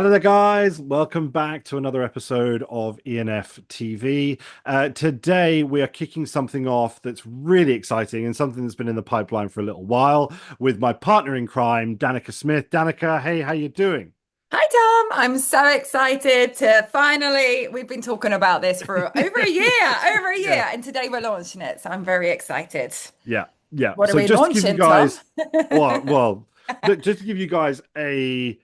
Hello there, guys. Welcome back to another episode of E&Ftv. Today, we are kicking something off that's really exciting and something that's been in the pipeline for a little while with my partner in crime, Danica Smith. Danica, hey, how you doing? Hi Tom, I'm so excited to finally, we've been talking about this for over a Yeah, year, and today we're launching it. So I'm very excited. yeah, yeah. What are So we just to give you launching, Tom? guys, look, just to give you guys a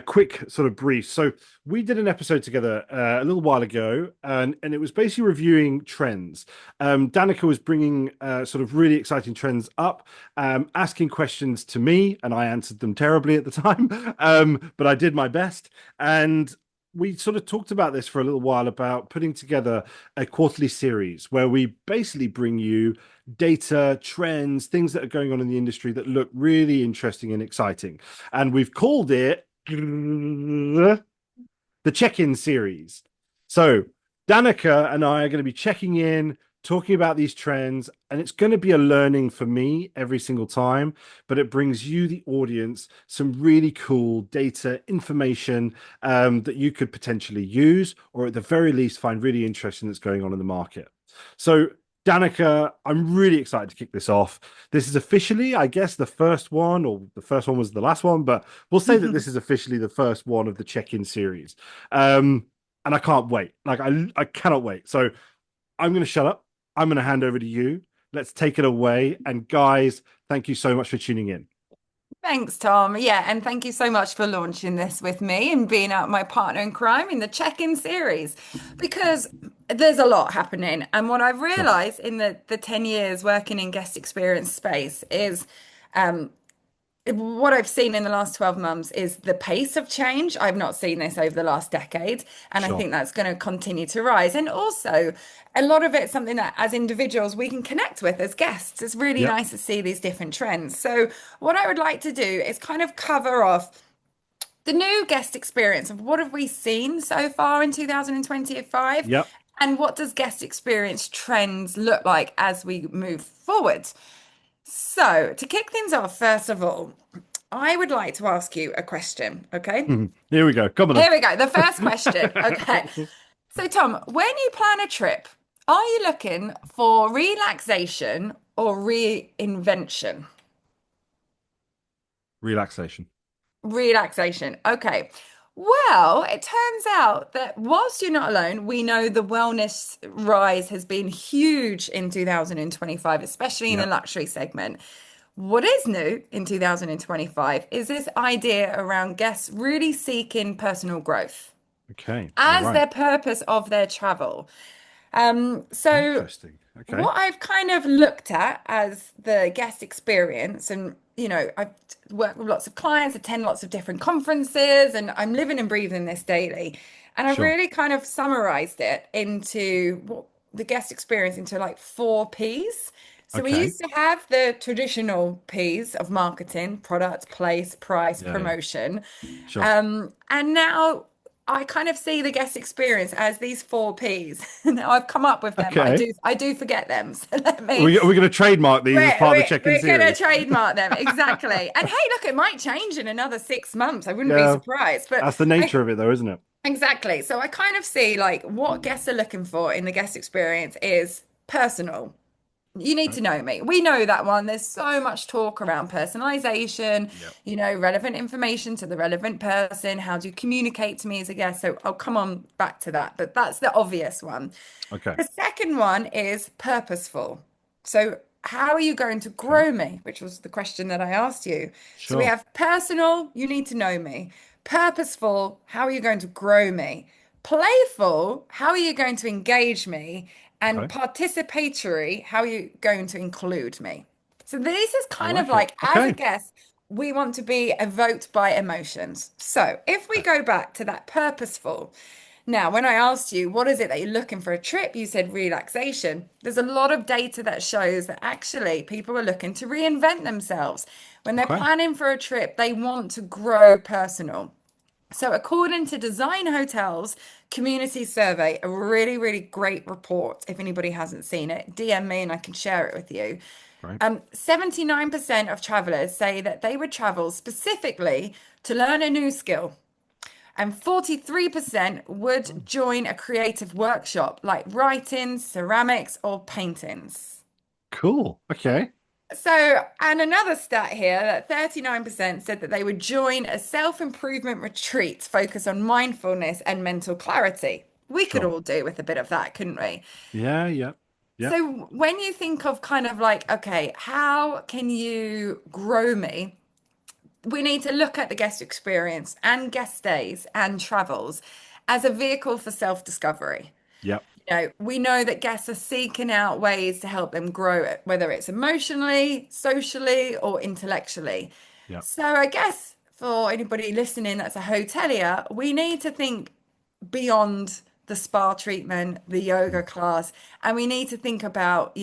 quick sort of brief. So we did an episode together a little while ago, and it was basically reviewing trends. Danica was bringing sort of really exciting trends up, asking questions to me, and I answered them terribly at the time, but I did my best. And we sort of talked about this for a little while about putting together a quarterly series where we basically bring you data, trends, things that are going on in the industry that look really interesting and exciting. And we've called it the check-in series. So Danica and I are going to be checking in, talking about these trends, and it's going to be a learning for me every single time, but it brings you, the audience, some really cool data information that you could potentially use, or at the very least find really interesting that's going on in the market. So Danica, I'm really excited to kick this off. This is officially, I guess, the first one, or the first one was the last one, but we'll say that this is officially the first one of the check-in series. And I can't wait. I cannot wait. So I'm going to shut up. I'm going to hand over to you. Let's take it away. And guys, thank you so much for tuning in. Thanks, Tom. Yeah, and thank you so much for launching this with me and being out my partner in crime in the check-in series because there's a lot happening. And what I've Sure. realized in the 10 years working in guest experience space is um, what I've seen in the last 12 months is the pace of change. I've not seen this over the last decade, and I Sure. think that's going to continue to rise. And also, a lot of it's something that as individuals we can connect with as guests. It's really Yep. nice to see these different trends. So, what I would like to do is kind of cover off the new guest experience of what have we seen so far in 2025, Yep. and what does guest experience trends look like as we move forward. So, to kick things off, first of all, I would like to ask you a question, okay? Here we go. Come on Here we go. The first question. Okay. then. So, Tom, when you plan a trip, are you looking for relaxation or reinvention? Relaxation. Relaxation. Okay. Well, it turns out that whilst you're not alone, we know the wellness rise has been huge in 2025, especially in the Yep. luxury segment. What is new in 2025 is this idea around guests really seeking personal growth Okay. All as right. their purpose of their travel. So Interesting. Okay. what I've kind of looked at as the guest experience, and I've worked with lots of clients, attend lots of different conferences, and I'm living and breathing this daily. And I've Sure. really kind of summarized it into what the guest experience into like four P's. So we Okay. used to have the traditional P's of marketing, product, place, price, Yeah. Yeah. promotion. Sure. And now I kind of see the guest experience as these four P's. Now I've come up with them, but Okay. I do forget them. So let me We're going to trademark these as part of the check-in we're gonna series. trademark them. Exactly. And hey, look, it might change in another 6 months. I wouldn't be Yeah. surprised. But That's the I nature of it, though, isn't it? exactly. So I kind of see like what guests are looking for in the guest experience is personal. You need Right. to know me. We know that one. There's so much talk around personalization, Yep. relevant information to the relevant person. How do you communicate to me as a guest? So I'll come on back to that, but that's the obvious one. Okay. The second one is purposeful. So how are you going to Okay. grow me? Which was the question that I asked you. So we Sure. have personal, you need to know me. Purposeful, how are you going to grow me? Playful, how are you going to engage me? And Okay. participatory, how are you going to include me? So this is I kind of like it. like, as a Okay. guest, we want to be evoked by emotions. So if we Okay. go back to that purposeful, now, when I asked you, what is it that you're looking for a trip? You said relaxation. There's a lot of data that shows that actually people are looking to reinvent themselves. When they're Okay. planning for a trip, they want to grow personal. So, according to Design Hotels Community Survey, a really, really great report. If anybody hasn't seen it, DM me and I can share it with you. Right. 79% of travelers say that they would travel specifically to learn a new skill. And 43% would join a creative workshop like writing, ceramics, or paintings. Cool. Okay. So, and another stat here that 39% said that they would join a self-improvement retreat focused on mindfulness and mental clarity. We could Sure. all do with a bit of that, couldn't we? Yeah. Yeah. Yeah. So, when you think of kind of like, okay, how can you grow me? We need to look at the guest experience and guest stays and travels as a vehicle for self-discovery. Yeah. We know that guests are seeking out ways to help them grow it, whether it's emotionally, socially, or intellectually. Yeah. So I guess for anybody listening that's a hotelier, we need to think beyond the spa treatment, the yoga class, and we need to think about,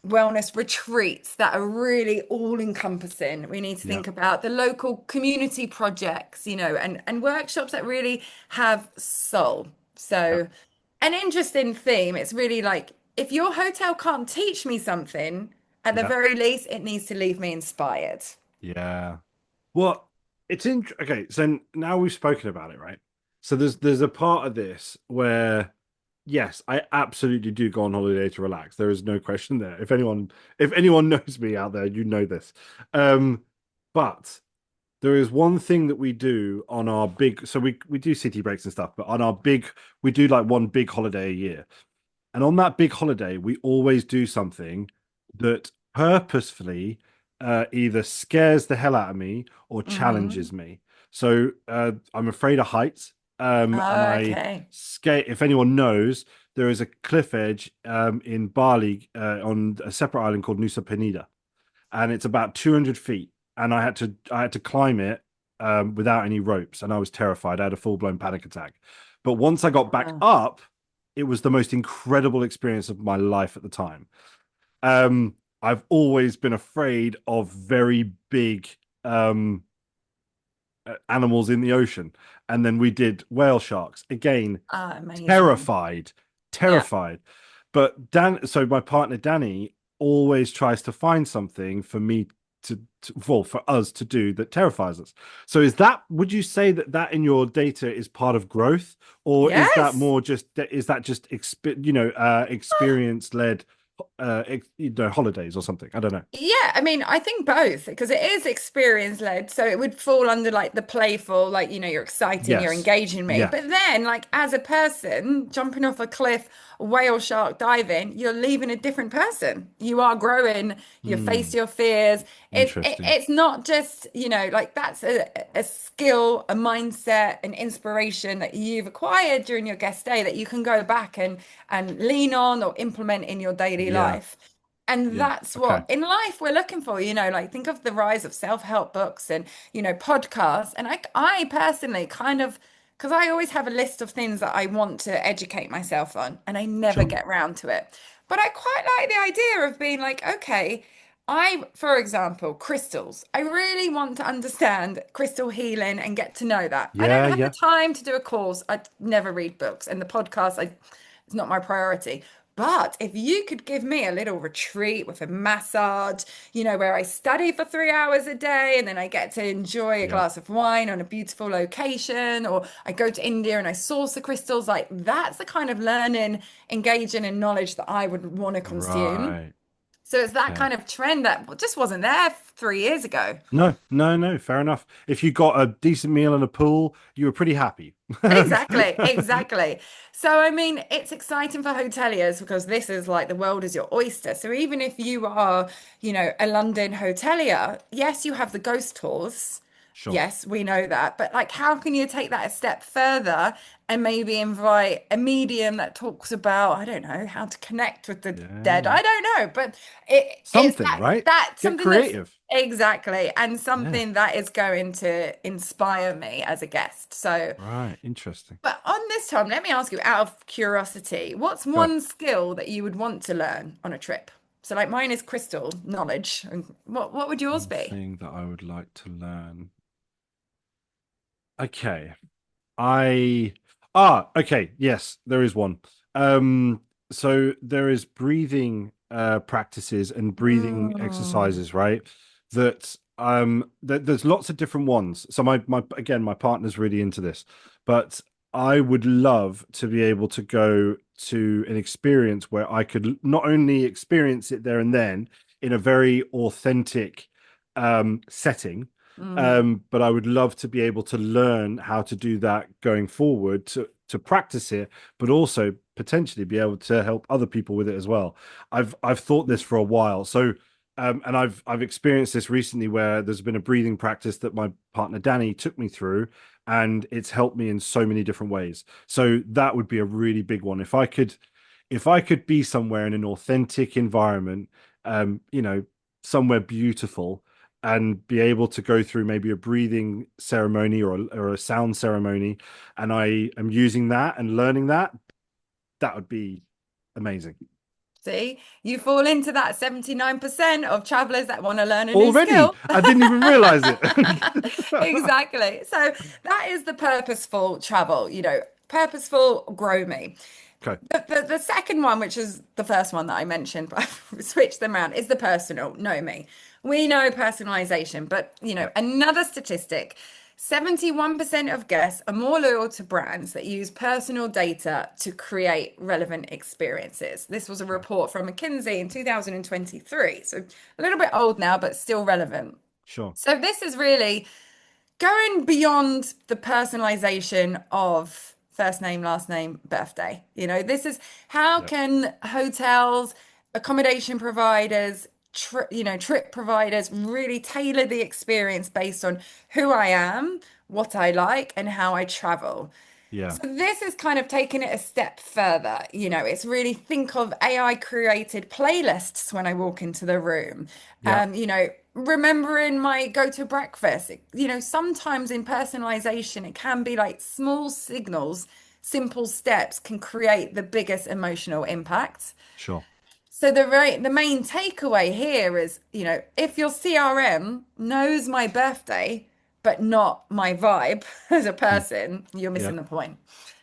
wellness retreats that are really all encompassing. We need to Yeah. think about the local community projects, and workshops that really have soul. Yeah. So, an interesting theme. It's really like if your hotel can't teach me something, at the Yeah. very least, it needs to leave me inspired. Yeah. Well, it's in okay, so now we've spoken about it, right? So there's a part of this where yes, I absolutely do go on holiday to relax. There is no question there. If anyone knows me out there, you know this. But there is one thing that we do on our big so we do city breaks and stuff, but on our big we do like one big holiday a year. And on that big holiday, we always do something that purposefully either scares the hell out of me or Hmm. challenges me. So I'm afraid of heights, and I Okay. skate. If anyone knows, there is a cliff edge in Bali on a separate island called Nusa Penida, and it's about 200 feet. And I had to climb it without any ropes, and I was terrified. I had a full blown panic attack. But once I got back Wow. up, it was the most incredible experience of my life at the time. I've always been afraid of very big animals in the ocean, and then we did whale sharks again. Ah, amazing. Terrified, Yeah. terrified. But so my partner Danny always tries to find something for me well, for us to do that terrifies us. So would you say that in your data is part of growth, or is that Yes. more just experience led holidays or something? I don't know. Yeah, I mean, I think both because it is experience led. So it would fall under like the playful, like, you're exciting, you're Yes. engaging me. Yeah. But then, like, as a person jumping off a cliff, whale shark diving, you're leaving a different person. You are growing, you face Hmm. your fears. Interesting. It's not just, like that's a skill, a mindset, an inspiration that you've acquired during your guest stay that you can go back and lean on or implement in your daily Yeah. life. And Yeah. that's Okay. what in life we're looking for, like think of the rise of self-help books and, podcasts. And I personally kind of, because I always have a list of things that I want to educate myself on, and I never Sure. get round to it. But I quite like the idea of being like, okay, for example, crystals. I really want to understand crystal healing and get to know that. I don't Yeah. have the Yeah. time to do a course. I never read books, and the podcast, it's not my priority. But if you could give me a little retreat with a massage, where I study for 3 hours a day and then I get to enjoy a Yeah. glass of wine on a beautiful location, or I go to India and I source the crystals, like that's the kind of learning, engaging, and knowledge that I would want to consume. Right. So it's that Okay. kind of trend that just wasn't there 3 years ago. No, no, no. Fair enough. If you got a decent meal and a pool, you were pretty happy. Exactly, exactly. So, I mean, it's exciting for hoteliers because this is like the world is your oyster. So, even if you are, a London hotelier, yes, you have the ghost tours. Sure. Yes, we know that. But, like, how can you take that a step further and maybe invite a medium that talks about, I don't know, how to connect with the Yeah, dead? yeah. I don't know. But it's Something, right? that Get something that's creative. exactly and Yeah. something that is going to inspire me as a guest. So, Right. Interesting. but on this time, let me ask you, out of curiosity, what's Go. one skill that you would want to learn on a trip? So, like mine is crystal knowledge. And what would yours One be? thing that I would like to learn. Okay. I okay, yes, there is one. So there is breathing practices and breathing Mm, exercises, right? That There's lots of different ones. So my again, my partner's really into this, but I would love to be able to go to an experience where I could not only experience it there and then in a very authentic setting, Mm. but I would love to be able to learn how to do that going forward to practice it, but also potentially be able to help other people with it as well. I've thought this for a while. So and I've experienced this recently where there's been a breathing practice that my partner Danny took me through, and it's helped me in so many different ways. So that would be a really big one. If I could be somewhere in an authentic environment, somewhere beautiful, and be able to go through maybe a breathing ceremony or a sound ceremony, and I am using that and learning that, that would be amazing. See, you fall into that 79% of travelers that want to learn a new Already, skill. I didn't even realize it. Exactly. So that is the purposeful travel, purposeful grow me. Okay. The second one, which is the first one that I mentioned, but I've switched them around, is the personal, know me. We know personalization, but Yeah. another statistic, 71% of guests are more loyal to brands that use personal data to create relevant experiences. This was a Okay. report from McKinsey in 2023, so a little bit old now, but still relevant. Sure. So this is really going beyond the personalization of first name, last name, birthday. This is how Yeah. can hotels, accommodation providers, trip providers really tailor the experience based on who I am, what I like, and how I travel. Yeah. So this is kind of taking it a step further. It's really think of AI created playlists when I walk into the room. Yeah. Remembering my go to breakfast. Sometimes in personalization, it can be like small signals, simple steps can create the biggest emotional impact. Sure. So the main takeaway here is, if your CRM knows my birthday, but not my vibe as a Mm. person, you're Yeah. missing the point.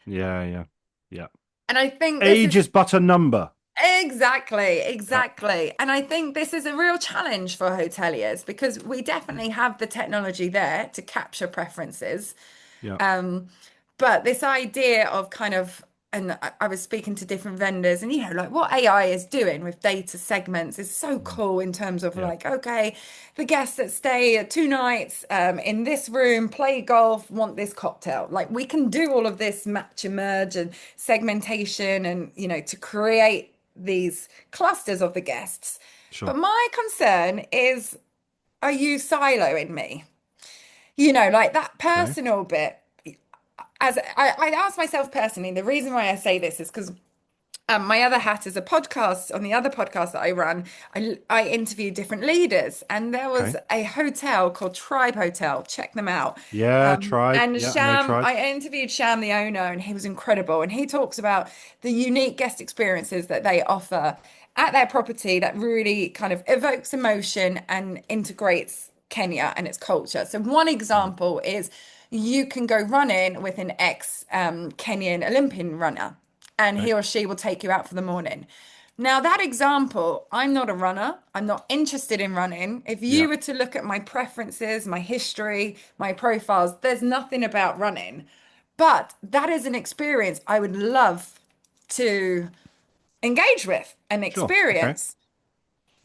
Yeah. Yeah. Yeah. And I think this Age is is but a number. exactly, Yeah. exactly. And I think this is a real challenge for hoteliers because we definitely have the technology there to capture preferences. Yeah. Um, but this idea of kind of, and I was speaking to different vendors, and like what AI is doing with data segments is so Mm. cool in terms of Yeah. like, okay, the guests that stay 2 nights in this room, play golf, want this cocktail. Like we can do all of this match and merge and segmentation and, to create these clusters of the guests. Sure. But my concern is, are you siloing me? Like that Okay. personal bit as I asked myself personally, the reason why I say this is because my other hat is a podcast. On the other podcast that I run, I interviewed different leaders, and there was Okay. a hotel called Tribe Hotel. Check them out. Yeah. Tribe. And Yeah. I know Sham, Tribe. I interviewed Sham, the owner, and he was incredible. And he talks about the unique guest experiences that they offer at their property that really kind of evokes emotion and integrates Kenya and its culture. So one Mm. example is you can go running with an ex Kenyan Olympian runner, and Okay. he or she will take you out for the morning. Now, that example, I'm not a runner. I'm not interested in running. If Yeah. you were to look at my preferences, my history, my profiles, there's nothing about running. But that is an experience I would love to engage with and Sure. Okay. experience.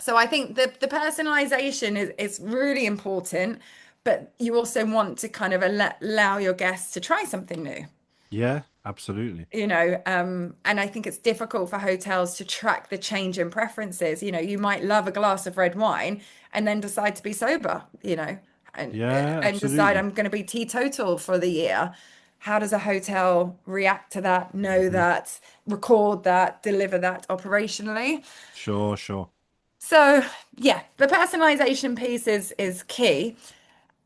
So I think the personalization is really important, but you also want to kind of allow your guests to try something new. Yeah. Absolutely. And I think it's difficult for hotels to track the change in preferences. You might love a glass of red wine and then decide to be sober, and Yeah. and decide Absolutely. I'm going to be teetotal for the year. How does a hotel react to that, know Hmm. that, record that, deliver that operationally? Sure. Sure. So, yeah, the personalization piece is key.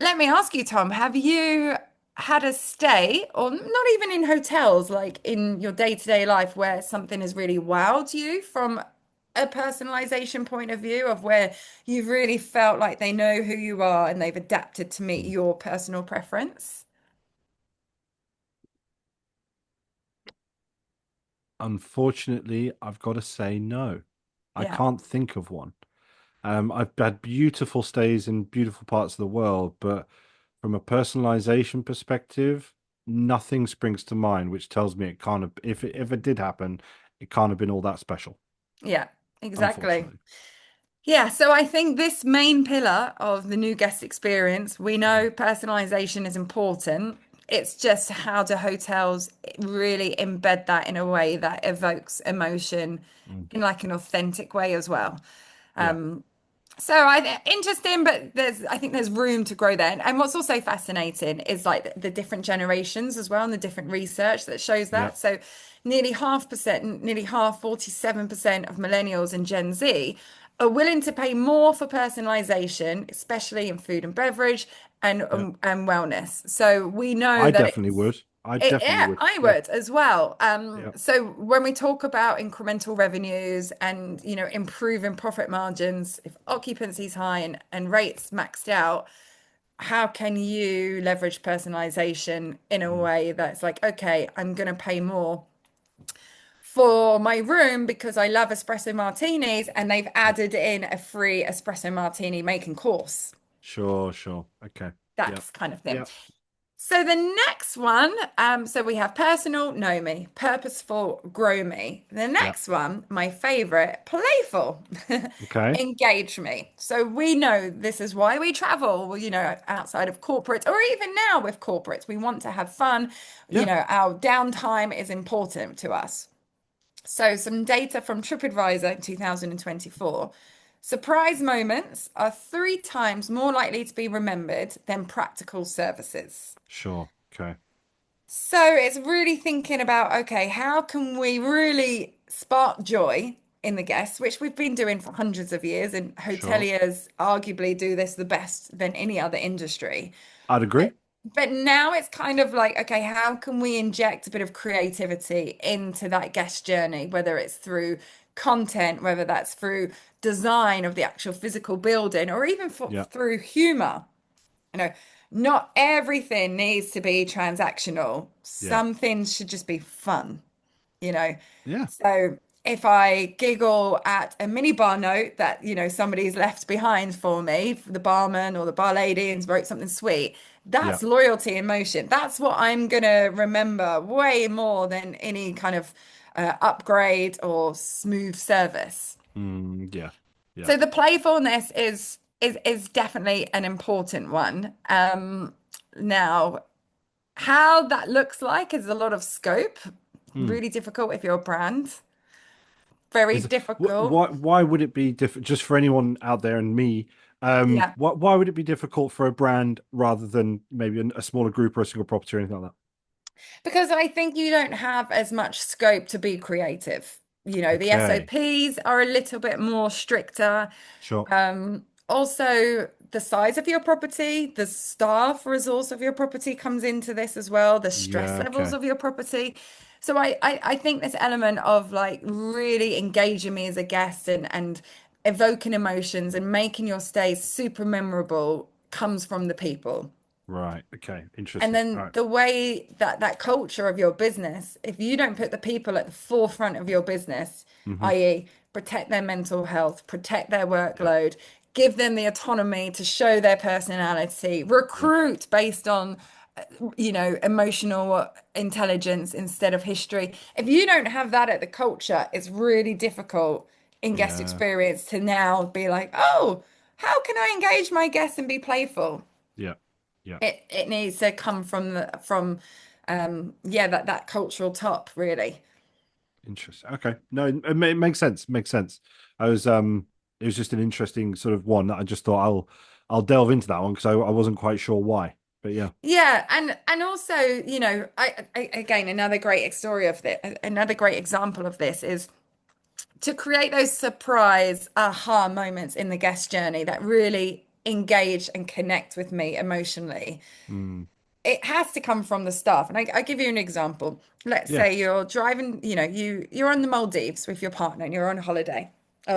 Let me ask you, Tom, have you had a stay, or not even in hotels, like in your day-to-day life, where something has really wowed you from a personalization point of view, of where you've really felt like they know who you are and they've adapted to meet Mm. your personal preference? Unfortunately, I've got to say no. I Yeah. can't think of one. I've had beautiful stays in beautiful parts of the world, but from a personalization perspective, nothing springs to mind, which tells me it can't have, if it did happen, it can't have been all that special, Yeah, exactly. unfortunately. Yeah, so I think this main pillar of the new guest experience, we know personalization is important. It's just how do hotels really embed that in a way that evokes emotion Mm. in like an authentic way as well. Yeah, So interesting, but I think there's room to grow there. And what's also fascinating is like the different generations as well, and the different research that shows yeah, that. So nearly half, 47% of millennials and Gen Z are willing to pay more for personalization, especially in food and beverage yeah. and wellness. So we know I that definitely it's would. I definitely yeah, would. I Yeah, would as well. yeah, So when we talk about incremental revenues and improving profit margins, if occupancy is high and rates maxed out, how can you leverage personalization in a mm, way that's like, okay, I'm going to pay more for my room because I love espresso martinis, and they've yeah. added in a free espresso martini making course, Sure, sure. Okay. Yeah, that kind of thing. yeah, So the next one, so we have personal, know me, purposeful, grow me. The yeah. next one, my favorite, playful, Okay. engage me. So we know this is why we travel, outside of corporate or even now with corporates. We want to have fun. Yeah, Our downtime is important to us. So some data from TripAdvisor in 2024. Surprise moments are 3 times more likely to be remembered than practical services. sure. Okay. So it's really thinking about, okay, how can we really spark joy in the guests, which we've been doing for hundreds of years, and Sure. hoteliers arguably do this the best than any other industry. I'd But agree. but now it's kind of like, okay, how can we inject a bit of creativity into that guest journey, whether it's through content, whether that's through design of the actual physical building, or even Yeah, through humor? You know, not everything needs to be transactional. yeah, Some things should just be fun, you know. yeah, So if I giggle at a mini bar note that, somebody's left behind for me, the barman or the bar lady, and wrote something sweet, yeah. that's loyalty in motion. That's what I'm gonna remember way more than any kind of upgrade or smooth service. Yeah, yeah. So the playfulness is definitely an important one. Now, how that looks like is a lot of scope. Mm. Really difficult if you're a brand. Very Is difficult. why would it be different just for anyone out there and me? Yeah. Why would it be difficult for a brand rather than maybe a smaller group or a single property or anything like Because I think you don't have as much scope to be creative. that? The Okay, SOPs are a little bit more stricter. sure. Also, the size of your property, the staff resource of your property comes into this as well, the stress Yeah, levels okay. of your property. So I think this element of like really engaging me as a guest and evoking emotions and making your stay super memorable comes from the people. Right. Okay. And Interesting. All then right. the way that culture of your business, if you don't put the people at the forefront of your business, Mm-hmm. i.e., protect their mental health, protect their Yeah. workload, give them the autonomy to show their personality, Yeah. recruit based on, emotional intelligence instead of history. If you don't have that at the culture, it's really difficult in guest Yeah. experience to now be like, oh, how can I engage my guests and be playful? Yeah. Yeah. It needs to come from that cultural top really. Interesting. Okay. No, it makes sense. Makes sense. I was it was just an interesting sort of one that I just thought I'll delve into that one because I wasn't quite sure why. But yeah. Yeah, and also, again, another great story of this, another great example of this is to create those surprise aha moments in the guest journey that really engage and connect with me emotionally. Mm, It has to come from the staff. And I give you an example. Let's yeah. say you're driving, you're on the Maldives with your partner and you're on holiday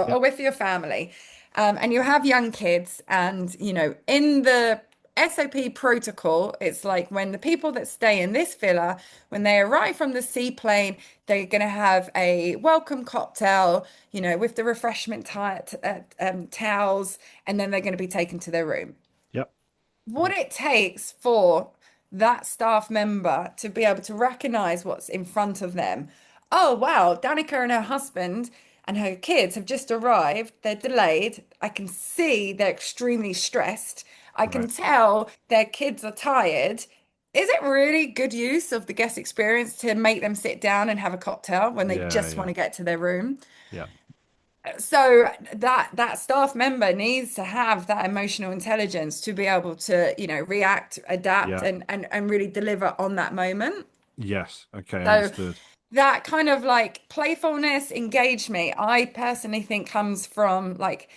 Yeah. or with your family, and you have young kids, and in the SOP protocol. It's like when the people that stay in this villa, when they arrive from the seaplane, they're going to have a welcome cocktail, with the refreshment towels, and then they're going to be taken to their room. Yep. What it takes for that staff member to be able to recognize what's in front of them. Oh, wow, Danica and her husband and her kids have just arrived. They're delayed. I can see they're extremely stressed. I can Right. tell their kids are tired. Is it really good use of the guest experience to make them sit down and have a cocktail when they Yeah. just want Yeah. to get to their room? Yeah. So that staff member needs to have that emotional intelligence to be able to, react, adapt, Yeah. and really deliver on that moment. Yes. Okay. So Understood. that kind of like playfulness, engage me, I personally think comes from like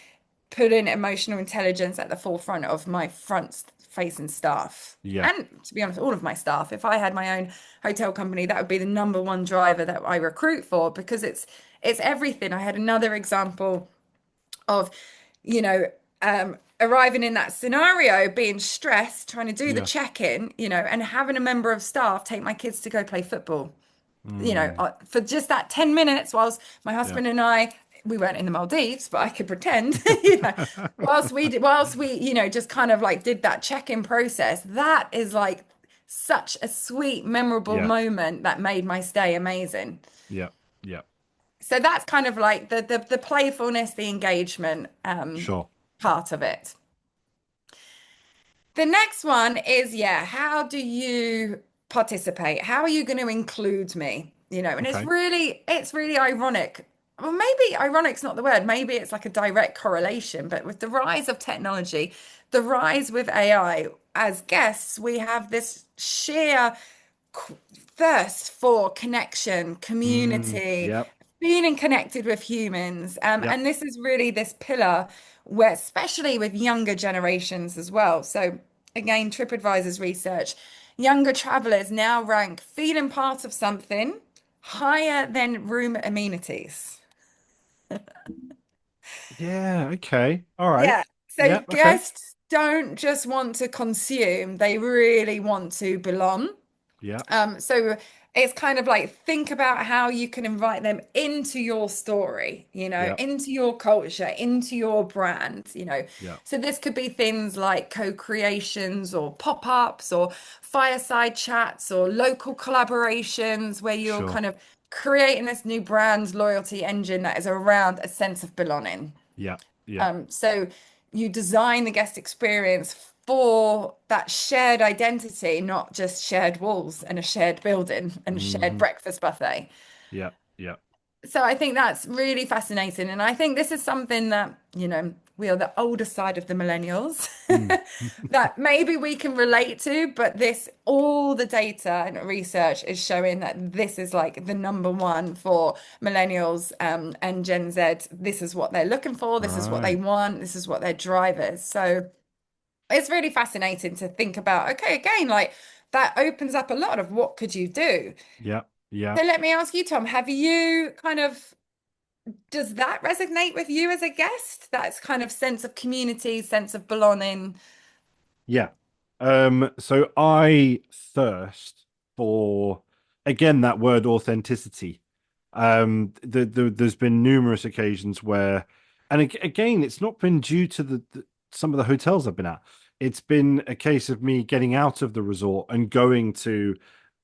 putting emotional intelligence at the forefront of my front facing staff. Yeah. And to be honest, all of my staff. If I had my own hotel company, that would be the number one driver that I recruit for because it's everything. I had another example of, you know, arriving in that scenario, being stressed, trying to do the Yeah. check-in, and having a member of staff take my kids to go play football, Mm, for just that 10 minutes whilst my yeah. husband and I, we weren't in the Maldives, but I could pretend, whilst we, just kind of like did that check-in process, that is like such a sweet, memorable Yeah. moment that made my stay amazing. Yeah. Yeah. So that's kind of like the playfulness, the engagement Sure. part of it. The next one is, yeah, how do you participate? How are you going to include me? And Okay. it's really ironic. Well, maybe ironic's not the word. Maybe it's like a direct correlation. But with the rise of technology, the rise with AI, as guests, we have this sheer thirst for connection, community, Yep. feeling connected with humans. Yep. And this is really this pillar where, especially with younger generations as well. So, again, TripAdvisor's research, younger travelers now rank feeling part of something higher than room amenities. Yeah. Okay. All right. Yeah. So, Yep. Okay. guests don't just want to consume, they really want to belong. Yeah. So it's kind of like think about how you can invite them into your story, Yep. into your culture, into your brand, Yeah. So this could be things like co-creations or pop-ups or fireside chats or local collaborations where you're Sure. kind of creating this new brand loyalty engine that is around a sense of belonging. Yeah. Yeah. So you design the guest experience for that shared identity, not just shared walls and a shared building and a shared Hmm. breakfast buffet. Yeah. Yeah. So I think that's really fascinating. And I think this is something that, we are the older side of the millennials Mm. that maybe we can relate to, but all the data and research is showing that this is like the number one for millennials and Gen Z. This is what they're looking for. This is what they Right. want. This is what their drive is. So it's really fascinating to think about, okay, again, like that opens up a lot of what could you do? Yeah. Yeah. So let me ask you, Tom, have you kind of does that resonate with you as a guest? That's kind of sense of community, sense of belonging. Yeah. So I thirst for again that word authenticity. There's been numerous occasions where, and again, it's not been due to some of the hotels I've been at. It's been a case of me getting out of the resort and going to,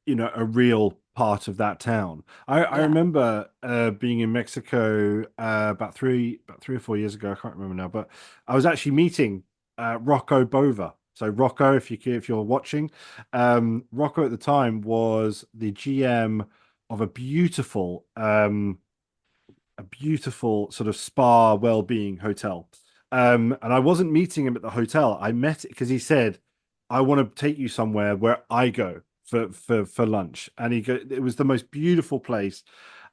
a real part of that town. I Yeah. remember being in Mexico about 3 or 4 years ago. I can't remember now, but I was actually meeting Rocco Bova. So Rocco, if you're watching, Rocco at the time was the GM of a beautiful sort of spa well-being hotel. And I wasn't meeting him at the hotel. I met it because he said, "I want to take you somewhere where I go for lunch." And it was the most beautiful place.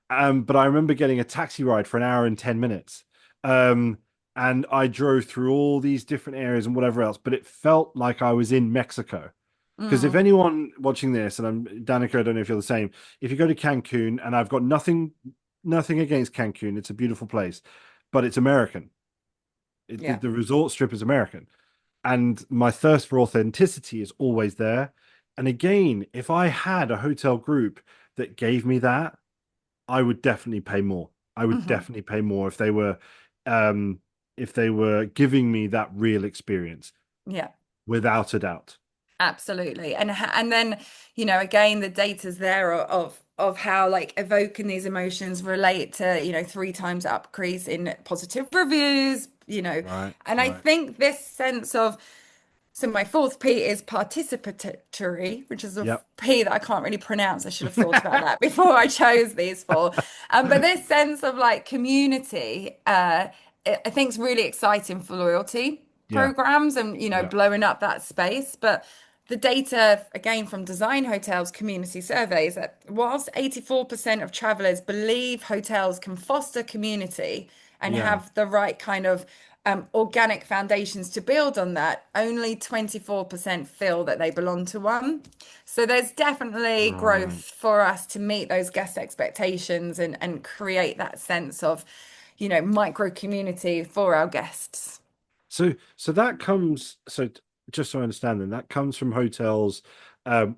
But I remember getting a taxi ride for an hour and 10 minutes. Um, and I drove through all these different areas and whatever else, but it felt like I was in Mexico. Because if Mm, anyone watching this, and Danica, I don't know if you're the same, if you go to Cancun, and I've got nothing against Cancun, it's a beautiful place, but it's American. yeah. The resort strip is American. and my thirst for authenticity is always there. And again, if I had a hotel group that gave me that, I would definitely pay more. I would Hmm. definitely pay more um if they were giving me that real experience, Yeah. without a doubt. Absolutely. And then, again, the data's there of how like evoking these emotions relate to, 3 times increase in positive reviews. Right, And I right. think this sense of, so my fourth P is participatory, which is a Yep. P that I can't really pronounce. I should have thought about that before I chose these four. But this sense of like community, I think is really exciting for loyalty Yeah, programs and, yeah, blowing up that space. But the data, again, from Design Hotels community surveys, that whilst 84% of travelers believe hotels can foster community and yeah. have the right kind of organic foundations to build on that, only 24% feel that they belong to one. So there's definitely growth Right. for us to meet those guest expectations and create that sense of, micro community for our guests. So that comes, just so I understand, then that comes from hotels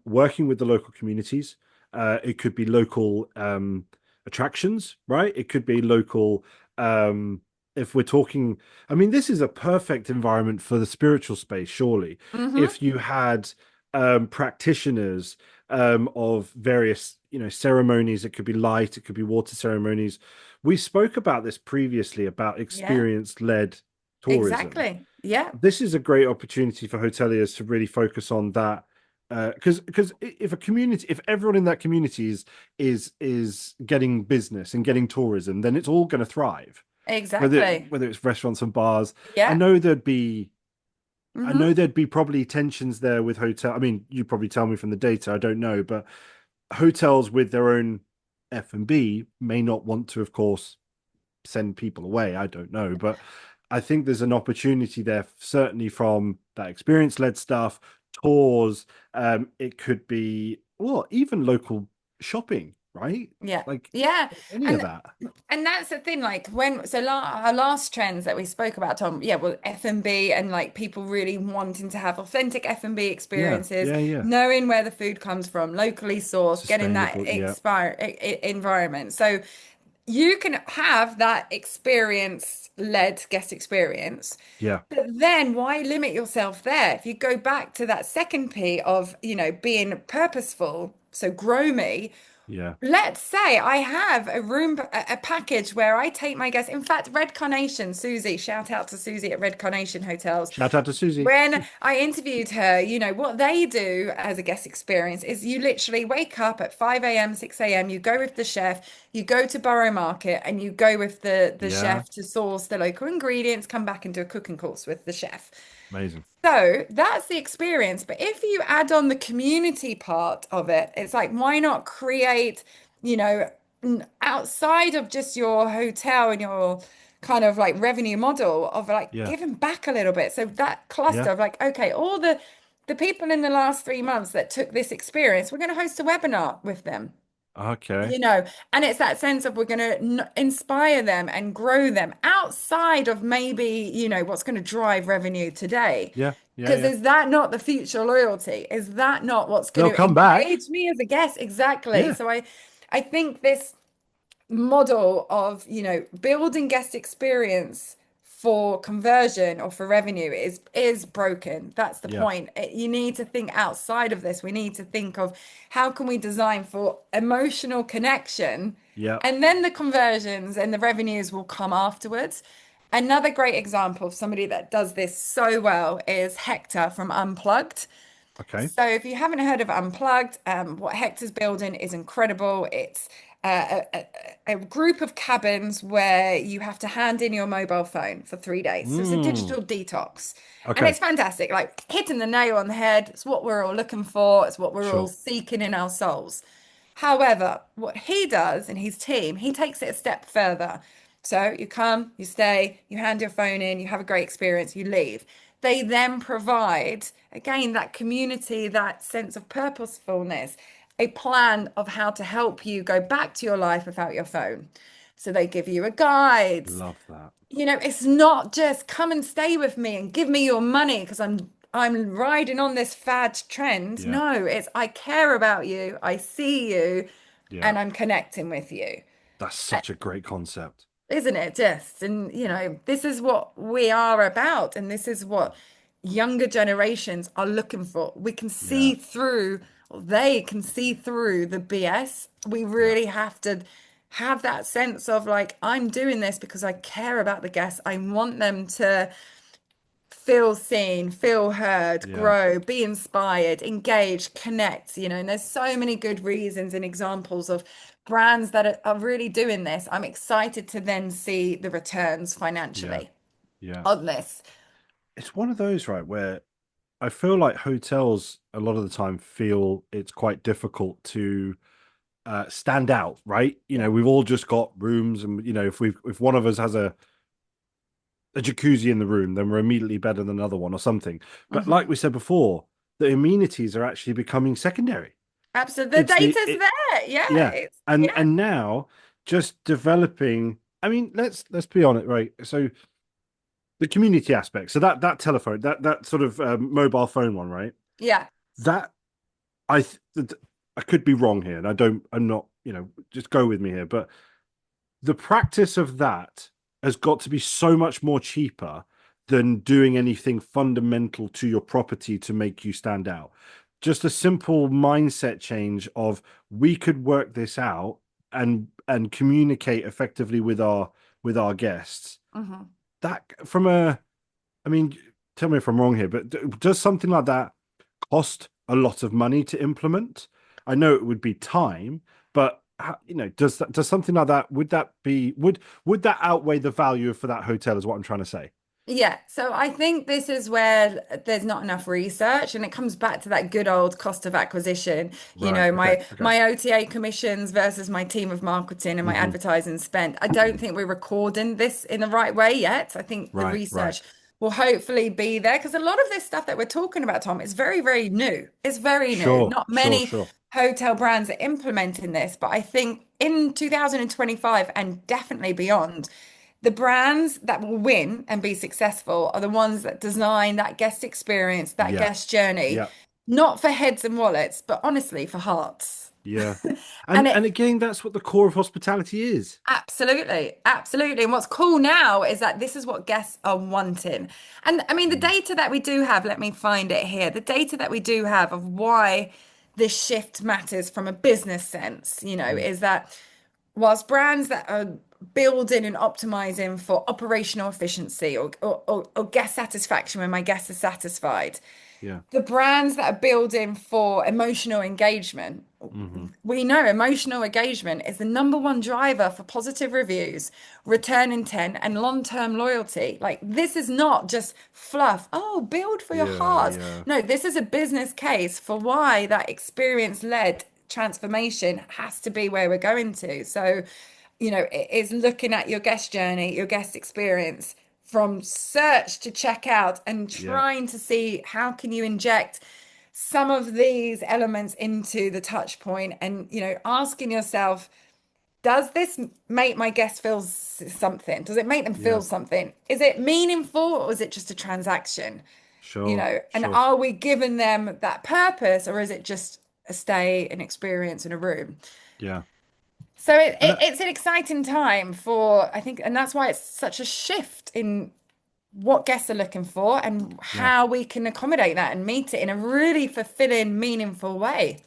working with the local communities. It could be local attractions, right? It could be local. Um, if we're talking, I mean, this is a perfect environment for the spiritual space, surely. Hmm. If you had practitioners of various, ceremonies, it could be light, it could be water ceremonies. We spoke about this previously about Yeah, experience-led tourism. exactly. Yeah, This is a great opportunity for hoteliers to really focus on that, because if a community, if everyone in that community is getting business and getting tourism, then it's all going to thrive. whether exactly. whether it's restaurants and bars. I Yeah. know there'd be I know Hmm. there'd be probably tensions there with hotel. I mean, you probably tell me from the data, I don't know, but hotels with their own F&B may not want to, of course, send people away. I don't know, but I think there's an opportunity there, certainly from that experience-led stuff, tours. It could be, well, even local shopping, right? Yeah. Like Yeah. any of And that. and that's the thing, like when so our last trends that we spoke about, Tom, yeah, well, F&B and like people really wanting to have authentic F&B Yeah, experiences, yeah, yeah. knowing where the food comes from, locally sourced, getting that Sustainable. Yeah, environment. So you can have that experience-led guest experience. yeah, But then why limit yourself there? If you go back to that second P of, being purposeful, so grow me. yeah. Let's say I have a package where I take my guests. In fact, Red Carnation, Susie, shout out to Susie at Red Carnation Hotels. Shout out to Susie. When I interviewed her, what they do as a guest experience is you literally wake up at 5 a.m., 6 a.m., you go with the chef, you go to Borough Market and you go with the Yeah, chef to source the local ingredients, come back and do a cooking course with the chef. amazing. So that's the experience. But if you add on the community part of it, it's like, why not create, you know, outside of just your hotel and your kind of like revenue model of like Yeah, giving back a little bit. So that cluster yeah. of like, okay, all the people in the last 3 months that took this experience, we're going to host a webinar with them Okay. you know, and it's that sense of we're going to inspire them and grow them outside of maybe, what's going to drive revenue today. Yeah, yeah, Because yeah. is that not the future loyalty? Is that not what's going They'll to come back. engage me as a guest? Exactly. Yeah, So I think this model of, building guest experience for conversion or for revenue is broken. That's the yeah, point. You need to think outside of this. We need to think of how can we design for emotional connection, yeah. and then the conversions and the revenues will come afterwards. Another great example of somebody that does this so well is Hector from Unplugged. Okay. So if you haven't heard of Unplugged, what Hector's building is incredible. It's a group of cabins where you have to hand in your mobile phone for 3 days. So it's a Mm. digital detox. And Okay. it's fantastic, like hitting the nail on the head. It's what we're all looking for. It's what we're all Sure. seeking in our souls. However, what he does and his team, he takes it a step further. So you come, you stay, you hand your phone in, you have a great experience, you leave. They then provide, again, that community, that sense of purposefulness, a plan of how to help you go back to your life without your phone. So they give you a guide. Love that. it's not just come and stay with me and give me your money because I'm riding on this fad trend. Yeah. No, it's I care about you, I see you, Yeah. and I'm connecting with you. That's such a great concept. Isn't it just? And this is what we are about, and this is what younger generations are looking for. We can Yeah. see through, or they can see through the BS. We Yeah. really have to have that sense of like, I'm doing this because I care about the guests. I want them to feel seen, feel heard, Yeah. grow, be inspired, engage, connect, and there's so many good reasons and examples of brands that are really doing this. I'm excited to then see the returns Yeah. financially Yeah. on this. It's one of those, right, where I feel like hotels a lot of the time feel it's quite difficult to stand out, right? Yeah. We've all just got rooms, and if one of us has a jacuzzi in the room, then we're immediately better than another one or something. But like Hmm. we said before, the amenities are actually becoming secondary. Absolutely. The It's data's there. Yeah, yeah, it's and yeah. and now just developing. I mean, let's be honest, right? So the community aspect, so that telephone, that sort of mobile phone one, right? Yeah. That I could be wrong here, and I'm not, just go with me here, but the practice of that has got to be so much more cheaper than doing anything fundamental to your property to make you stand out. Just a simple mindset change of we could work this out and communicate effectively with our guests. Hmm. That from a I mean, tell me if I'm wrong here, but does something like that cost a lot of money to implement? I know it would be time, but does something like that would that outweigh the value for that hotel? Is what I'm trying to say. Yeah, so I think this is where there's not enough research, and it comes back to that good old cost of acquisition. Right. Okay. My Okay. my OTA commissions versus my team of marketing and my Hmm. advertising spend. I don't think we're recording this in the right way yet. I think the Right. Right. research will hopefully be there because a lot of this stuff that we're talking about, Tom, is very, very new. It's very new. Sure. Not Sure. many Sure. hotel brands are implementing this, but I think in 2025 and definitely beyond the brands that will win and be successful are the ones that design that guest experience, that Yeah. guest journey, Yeah. not for heads and wallets, but honestly for hearts. Yeah. And And it again, that's what the core of hospitality is. absolutely, absolutely. And what's cool now is that this is what guests are wanting. And I mean, the Mm. data that we do have, let me find it here. The data that we do have of why this shift matters from a business sense, Mm. is that whilst brands that are building and optimizing for operational efficiency or guest satisfaction when my guests are satisfied, Yeah. the brands that are building for emotional engagement, Hmm. we know emotional engagement is the number one driver for positive reviews, return intent, and long-term loyalty. Like this is not just fluff. Oh, build for your Yeah. heart. Yeah. No, this is a business case for why that experience-led transformation has to be where we're going to. So, it is looking at your guest journey, your guest experience from search to checkout and Yeah. trying to see how can you inject some of these elements into the touch point and asking yourself, does this make my guest feel something? Does it make them feel Yeah. something? Is it meaningful or is it just a transaction? Sure. And Sure. are we giving them that purpose or is it just a stay, an experience in a room? Yeah. So And it's an exciting time for, I think, and that's why it's such a shift in what guests are looking for and yeah. how we can accommodate that and meet it in a really fulfilling, meaningful way.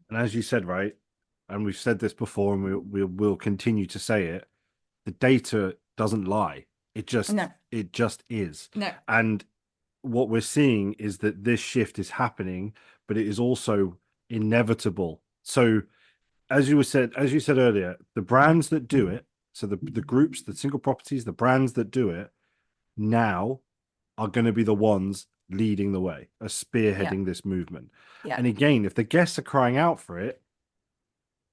And as you said, right, and we've said this before, and we will continue to say it, the data doesn't lie. No, It just is. no. And what we're seeing is that this shift is happening, but it is also inevitable. So as you said earlier, the brands that do it, so the groups, the single properties, the brands that do it now are going to be the ones leading the way, are Yeah, spearheading this movement. yeah, And again, if the guests are crying out for it,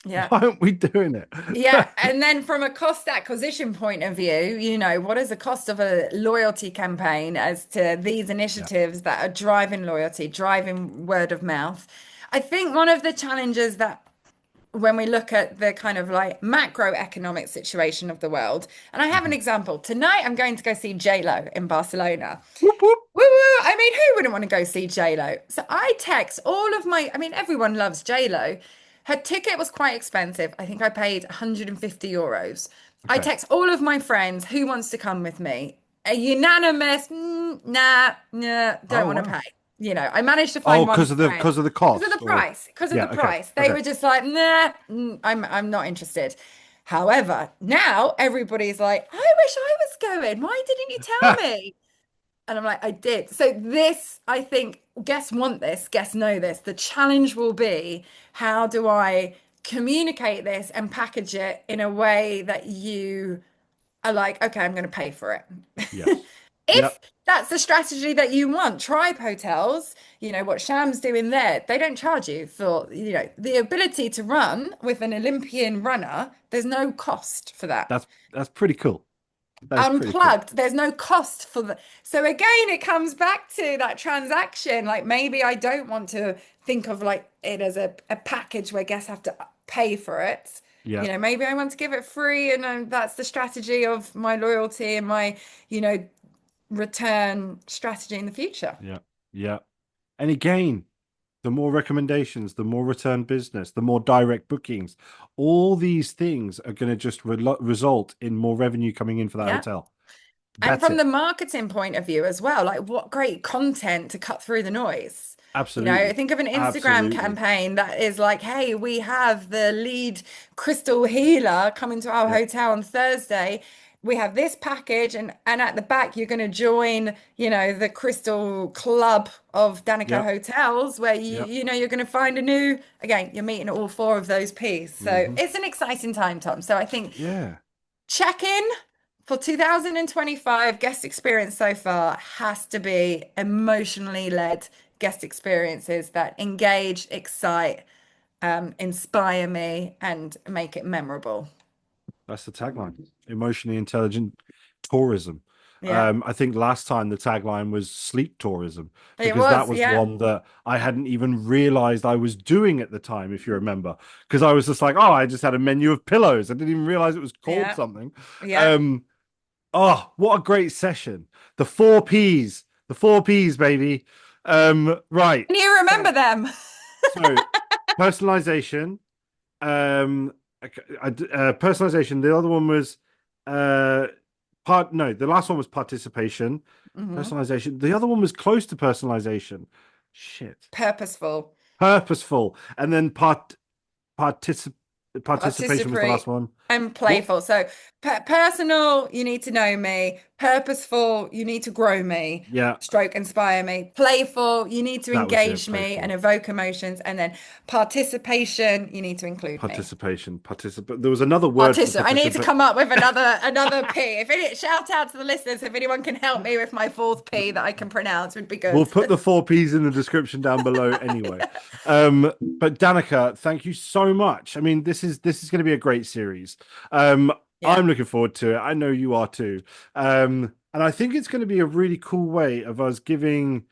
yeah. why aren't we doing it? Yeah, and then from a cost acquisition point of view, what is the cost of a loyalty campaign as to these Yeah. initiatives that are driving loyalty, driving word of mouth? I think one of the challenges that when we look at the kind of like macroeconomic situation of the world. And I have an Mhm. example. Tonight, I'm going to go see J-Lo in Barcelona. Whoop, whoop. Woo woo! I mean, who wouldn't want to go see J-Lo? So I text all of my, I mean, everyone loves J-Lo. Her ticket was quite expensive. I think I paid 150 euros. I Okay. text all of my friends who wants to come with me. A unanimous, nah, nah, don't Oh want to wow. pay. I managed to Oh, find one friend because of the because of cost, the or price, because of the yeah. Okay. price. They Okay. were just like, nah, I'm not interested. However, now everybody's like, I wish I was going. Why didn't you tell me? And I'm like, I did. So this, I think, guests want this, guests know this. The challenge will be, how do I communicate this and package it in a way that you are like, okay, I'm going to pay for it. Yes. If Yep. that's the strategy that you want, Tribe Hotels, what Sham's doing there, they don't charge you for, the ability to run with an Olympian runner. There's no cost for that. That's pretty cool. That is pretty cool. Unplugged, there's no cost for the. So again, it comes back to that transaction. Like maybe I don't want to think of like it as a package where guests have to pay for it. Yeah. Maybe I want to give it free, and that's the strategy of my loyalty and my, you know, return strategy in the future. Yeah. Yeah. And again, the more recommendations, the more return business, the more direct bookings. All these things are going to just result in more revenue coming in for that Yeah. hotel. And That's from it. the marketing point of view as well, like what great content to cut through the noise. Absolutely. Think of an Instagram Absolutely. campaign that is like, hey, we have the lead crystal healer coming to our Yeah. hotel on Thursday. We have this package, and at the back, you're going to join, the crystal club of Danica Yep. hotels, where Yep. you're going to find a new, again, you're meeting all four of those P's. So Hmm. it's an exciting time, Tom. So I think Yeah. check in for 2025 guest experience so far has to be emotionally led guest experiences that engage, excite, inspire me, and make it memorable. That's the tagline. Emotionally intelligent tourism. Yeah, I think last time the tagline was sleep tourism it because that was. was Yeah, one that I hadn't even realized I was doing at the time, if you remember. Because I was just like, oh, I just had a menu of pillows. I didn't even realize it was called yeah, something. yeah. Um, oh, what a great session. The four P's. The four P's, baby. Right. Can you remember So, them? so personalization, personalization. The other one was uh no, the last one was participation. Mhm. Personalization. The other one was close to personalization. Shit. Purposeful. Purposeful. And then particip participation was the last Participate one. and What? playful. So personal, you need to know me. Purposeful, you need to grow me. Yeah, Stroke inspire me. Playful, you need to that was it. engage me and Playful. evoke emotions. And then participation, you need to include me. Participation. Participate. There was another word for Participate. I need to participate. come up with another P. Shout out to the listeners if anyone can help me with my fourth P that I can pronounce would be We'll good. put the four P's in the description down below anyway. But Danica, thank you so much. I mean, this is going to be a great series. Yeah. I'm looking forward to it. I know you are too. And I think it's going to be a really cool way of us giving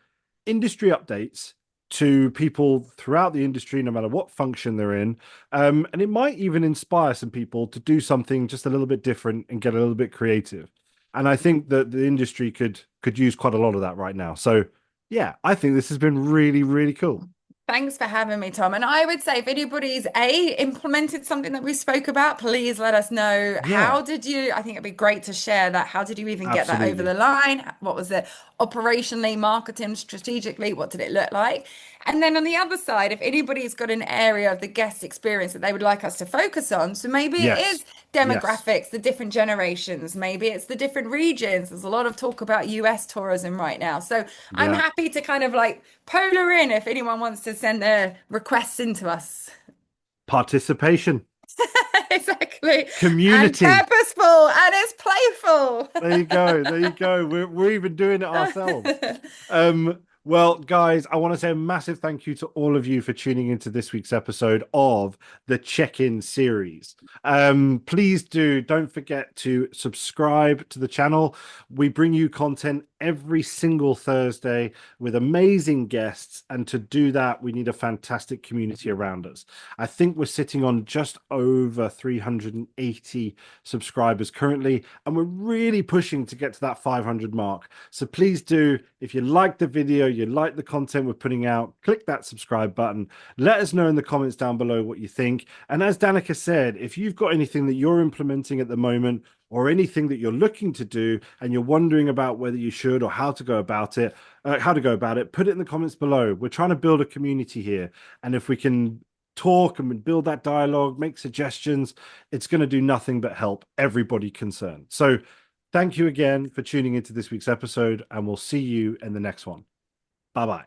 industry updates to people throughout the industry, no matter what function they're in. And it might even inspire some people to do something just a little bit different and get a little bit creative. And I think that the industry could use quite a lot of that right now. So yeah, I think this has been really, really cool. Thanks for having me, Tom. And I would say if anybody's implemented something that we spoke about, please let us know. Yeah, How did you? I think it'd be great to share that. How did you even get that over absolutely. the line? What was it operationally, marketing, strategically? What did it look like? And then on the other side, if anybody's got an area of the guest experience that they would like us to focus on, so maybe it Yes. is Yes. demographics, the different generations, maybe it's the different regions. There's a lot of talk about US tourism right now. So I'm Yeah. happy to kind of like polar in if anyone wants to send their requests into us. Participation. Exactly. And Community. purposeful and it's There you go. There you go. We're even doing it ourselves. playful. Um, Well, guys, I want to say a massive thank you to all of you for tuning into this week's episode of the Check-In series. Please don't forget to subscribe to the channel. We bring you content every single Thursday with amazing guests, and to do that, we need a fantastic community around us. I think we're sitting on just over 380 subscribers currently, and we're really pushing to get to that 500 mark. So please do, if you like the video, you like the content we're putting out, click that subscribe button. Let us know in the comments down below what you think. And as Danica said, if you've got anything that you're implementing at the moment, or anything that you're looking to do and you're wondering about whether you should or how to go about it, put it in the comments below. We're trying to build a community here. And if we can talk and build that dialogue, make suggestions, it's going to do nothing but help everybody concerned. So thank you again for tuning into this week's episode, and we'll see you in the next one. Bye-bye.